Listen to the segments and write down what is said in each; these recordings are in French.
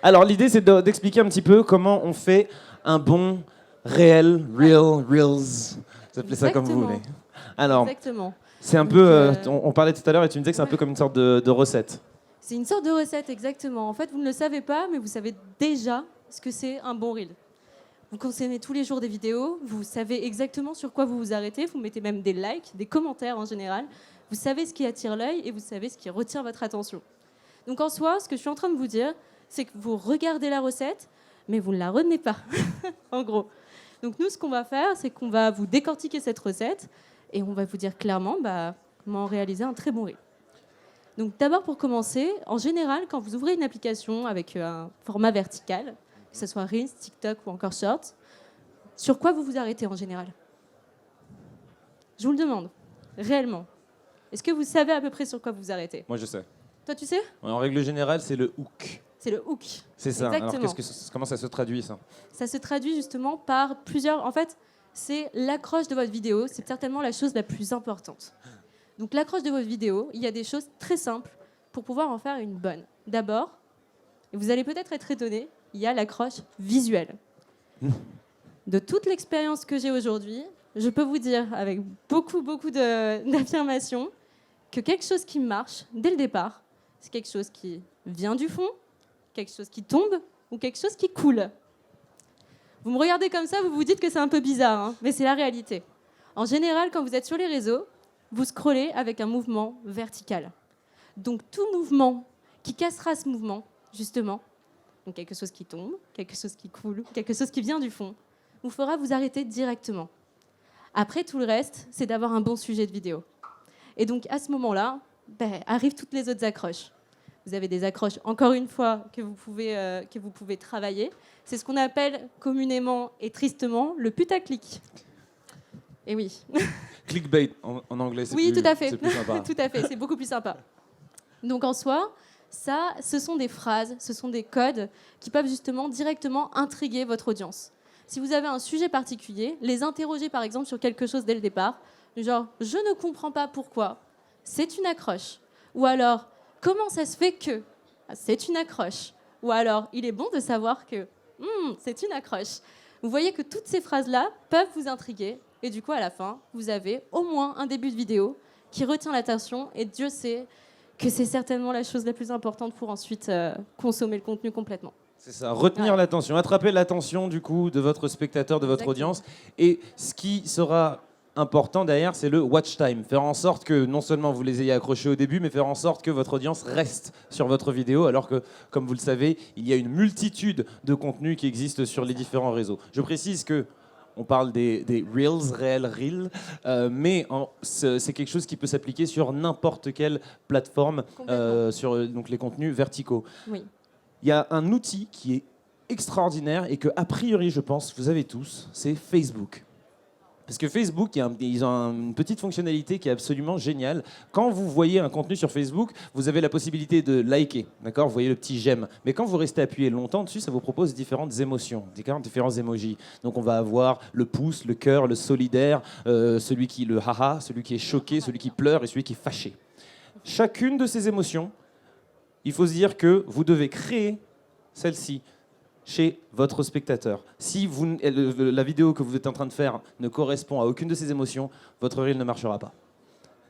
Alors l'idée c'est d'expliquer un petit peu comment on fait un bon reels. Vous appelez ça comme vous voulez. Alors Exactement. c'est un Donc, peu, on parlait tout à l'heure et tu me disais que c'est un peu comme une sorte de recette. c'est une sorte de recette, exactement. En fait, vous ne le savez pas, mais vous savez déjà ce que c'est un bon reel. Vous consommez tous les jours des vidéos, vous savez exactement sur quoi vous vous arrêtez, vous mettez même des likes, des commentaires en général. Vous savez ce qui attire l'œil et vous savez ce qui retient votre attention. Donc en soi, ce que je suis en train de vous dire, c'est que vous regardez la recette, mais vous ne la retenez pas, en gros. Donc nous, ce qu'on va faire, c'est qu'on va vous décortiquer cette recette et on va vous dire clairement comment réaliser un très bon reel. Donc d'abord, pour commencer, en général, quand vous ouvrez une application avec un format vertical, que ce soit Reels, TikTok ou encore Shorts, sur quoi vous vous arrêtez en général? Je vous le demande, réellement. Est-ce que vous savez à peu près sur quoi vous vous arrêtez? Moi je sais. Toi, tu sais? En règle générale c'est le hook. C'est le hook. C'est ça. Exactement. Alors comment ça se traduit ça? Ça se traduit justement par plusieurs... En fait, c'est l'accroche de votre vidéo. C'est certainement la chose la plus importante. Donc l'accroche de votre vidéo, il y a des choses très simples pour pouvoir en faire une bonne. D'abord, et vous allez peut-être être étonné, il y a l'accroche visuelle. De toute l'expérience que j'ai aujourd'hui, je peux vous dire avec beaucoup d'affirmations que quelque chose qui marche dès le départ, c'est quelque chose qui vient du fond, quelque chose qui tombe ou quelque chose qui coule. Vous me regardez comme ça, vous vous dites que c'est un peu bizarre, hein, mais c'est la réalité. En général, quand vous êtes sur les réseaux, vous scrollez avec un mouvement vertical. Donc tout mouvement qui cassera ce mouvement, justement, donc quelque chose qui tombe, quelque chose qui coule, quelque chose qui vient du fond, vous fera vous arrêter directement. Après, tout le reste, c'est d'avoir un bon sujet de vidéo. Et donc à ce moment-là, arrivent toutes les autres accroches. Vous avez des accroches, encore une fois, que vous pouvez travailler. C'est ce qu'on appelle communément et tristement le putaclic. Et oui. Clickbait en anglais, c'est oui, plus, tout à fait. c'est plus sympa. Tout à fait, c'est beaucoup plus sympa. Donc en soi, ça, ce sont des phrases, ce sont des codes qui peuvent justement directement intriguer votre audience. Si vous avez un sujet particulier, les interroger par exemple sur quelque chose dès le départ, du genre « je ne comprends pas pourquoi », c'est une accroche. Ou alors « comment ça se fait que », c'est une accroche. Ou alors « il est bon de savoir que », c'est une accroche. Vous voyez que toutes ces phrases-là peuvent vous intriguer et du coup à la fin, vous avez au moins un début de vidéo qui retient l'attention et Dieu sait que c'est certainement la chose la plus importante pour ensuite consommer le contenu complètement. C'est ça, retenir l'attention, attraper l'attention du coup de votre spectateur, de votre audience. Et ce qui sera important derrière, c'est le watch time. Faire en sorte que non seulement vous les ayez accrochés au début, mais faire en sorte que votre audience reste sur votre vidéo, alors que, comme vous le savez, il y a une multitude de contenus qui existent sur les différents réseaux. Je précise que on parle des Reels, réels Reels, mais c'est quelque chose qui peut s'appliquer sur n'importe quelle plateforme, sur donc les contenus verticaux. Oui. Il y a un outil qui est extraordinaire et que, a priori, je pense, vous avez tous, c'est Facebook. Parce que Facebook, ils ont une petite fonctionnalité qui est absolument géniale. Quand vous voyez un contenu sur Facebook, vous avez la possibilité de liker, d'accord? Vous voyez le petit j'aime. Mais quand vous restez appuyé longtemps dessus, ça vous propose différentes émotions, différents emojis. Donc on va avoir le pouce, le cœur, le solidaire, celui qui le haha, celui qui est choqué, celui qui pleure et celui qui est fâché. Chacune de ces émotions, il faut se dire que vous devez créer celle-ci chez votre spectateur. Si la vidéo que vous êtes en train de faire ne correspond à aucune de ces émotions, votre reel ne marchera pas.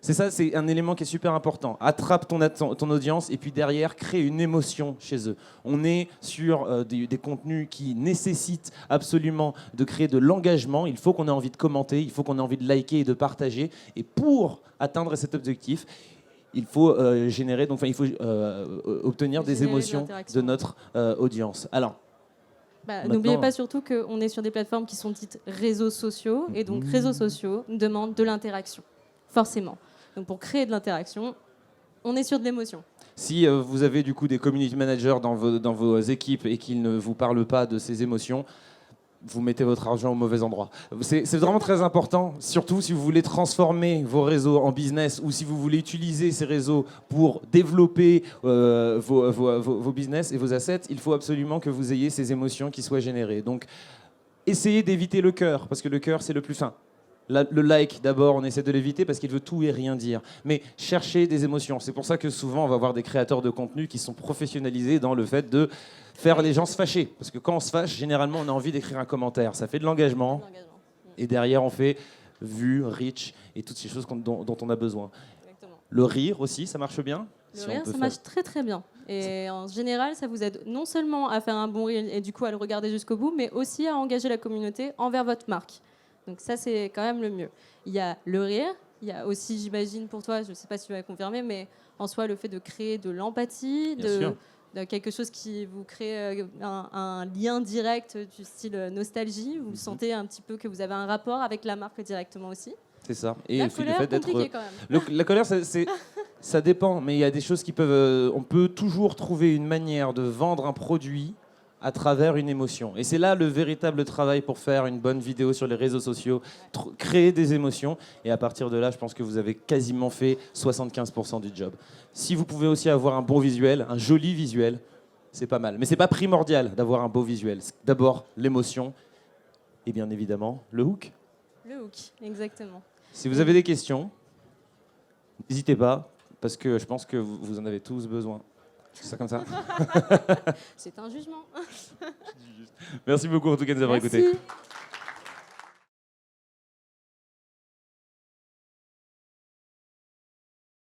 C'est un élément qui est super important. Attrape ton audience et puis derrière, crée une émotion chez eux. On est sur des contenus qui nécessitent absolument de créer de l'engagement. Il faut qu'on ait envie de commenter, il faut qu'on ait envie de liker et de partager. Et pour atteindre cet objectif, il faut obtenir des émotions de notre audience. Alors, n'oubliez pas surtout qu'on est sur des plateformes qui sont dites réseaux sociaux, et donc réseaux sociaux demandent de l'interaction, forcément. Donc pour créer de l'interaction, on est sur de l'émotion. Si vous avez du coup des community managers dans vos équipes et qu'ils ne vous parlent pas de ces émotions, vous mettez votre argent au mauvais endroit. C'est vraiment très important, surtout si vous voulez transformer vos réseaux en business ou si vous voulez utiliser ces réseaux pour développer vos business et vos assets, il faut absolument que vous ayez ces émotions qui soient générées. Donc, essayez d'éviter le cœur, parce que le cœur, c'est le plus fin. Le like, d'abord, on essaie de l'éviter parce qu'il veut tout et rien dire. Mais chercher des émotions. C'est pour ça que souvent, on va voir des créateurs de contenu qui sont professionnalisés dans le fait de faire les gens se fâcher. Parce que quand on se fâche, généralement, on a envie d'écrire un commentaire. Ça fait de l'engagement. Et derrière, on fait vue, reach et toutes ces choses dont on a besoin. Exactement. Le rire aussi, ça marche bien. Le rire, ça marche très très bien. Et en général, ça vous aide non seulement à faire un bon rire et du coup à le regarder jusqu'au bout, mais aussi à engager la communauté envers votre marque. Donc ça, c'est quand même le mieux. Il y a le rire, il y a aussi, j'imagine pour toi, je ne sais pas si tu vas confirmer, mais en soi, le fait de créer de l'empathie, de quelque chose qui vous crée un lien direct du style nostalgie. Vous sentez un petit peu que vous avez un rapport avec la marque directement aussi. C'est ça. Et la le colère, fait d'être compliqué quand même. la colère, ça dépend, mais il y a des choses qui peuvent. On peut toujours trouver une manière de vendre un produit à travers une émotion. Et c'est là le véritable travail pour faire une bonne vidéo sur les réseaux sociaux, créer des émotions. Et à partir de là, je pense que vous avez quasiment fait 75% du job. Si vous pouvez aussi avoir un bon visuel, un joli visuel, c'est pas mal. Mais c'est pas primordial d'avoir un beau visuel. C'est d'abord l'émotion et bien évidemment le hook. Le hook, exactement. Si vous avez des questions, n'hésitez pas, parce que je pense que vous en avez tous besoin. C'est ça comme ça. C'est un jugement. Merci beaucoup en tout cas de nous avoir écoutés.